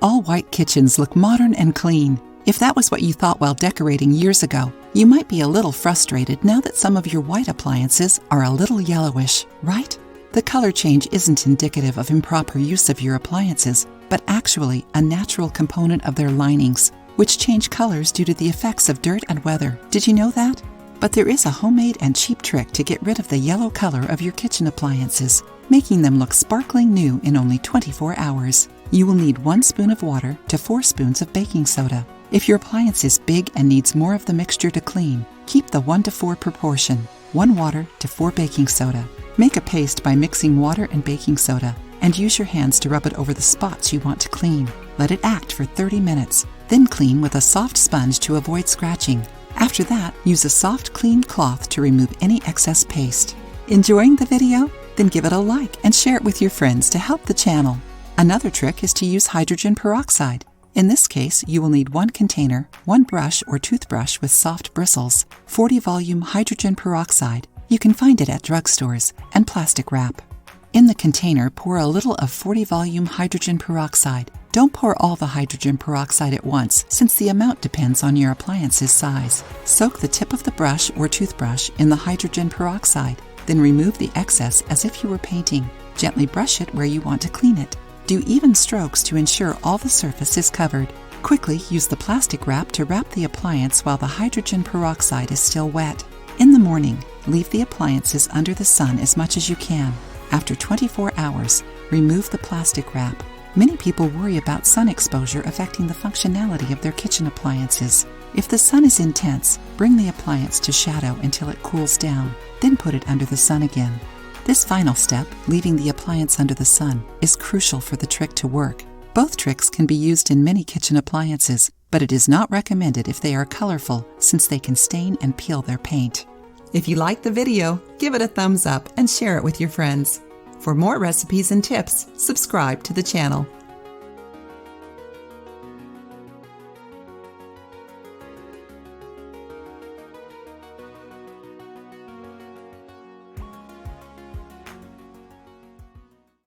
all-white kitchens look modern and clean. If that was what you thought while decorating years ago, you might be a little frustrated now that some of your white appliances are a little yellowish, right? The color change isn't indicative of improper use of your appliances, but actually a natural component of their linings, which change colors due to the effects of dirt and weather. Did you know that? But there is a homemade and cheap trick to get rid of the yellow color of your kitchen appliances, making them look sparkling new in only 24 hours. You will need 1 spoon of water to 4 spoons of baking soda. If your appliance is big and needs more of the mixture to clean, keep the 1:4 proportion, 1 water to 4 baking soda. Make a paste by mixing water and baking soda, and use your hands to rub it over the spots you want to clean. Let it act for 30 minutes, then clean with a soft sponge to avoid scratching. After that, use a soft, clean cloth to remove any excess paste. Enjoying the video? Then give it a like and share it with your friends to help the channel. Another trick is to use hydrogen peroxide. In this case, you will need 1 container, 1 brush or toothbrush with soft bristles, 40 volume hydrogen peroxide, you can find it at drugstores, and plastic wrap. In the container, pour a little of 40 volume hydrogen peroxide. Don't pour all the hydrogen peroxide at once, since the amount depends on your appliance's size. Soak the tip of the brush or toothbrush in the hydrogen peroxide, then remove the excess as if you were painting. Gently brush it where you want to clean it. Do even strokes to ensure all the surface is covered. Quickly use the plastic wrap to wrap the appliance while the hydrogen peroxide is still wet. In the morning, leave the appliances under the sun as much as you can. After 24 hours, remove the plastic wrap. Many people worry about sun exposure affecting the functionality of their kitchen appliances. If the sun is intense, bring the appliance to shadow until it cools down, then put it under the sun again. This final step, leaving the appliance under the sun, is crucial for the trick to work. Both tricks can be used in many kitchen appliances, but it is not recommended if they are colorful, since they can stain and peel their paint. If you liked the video, give it a thumbs up and share it with your friends. For more recipes and tips, subscribe to the channel.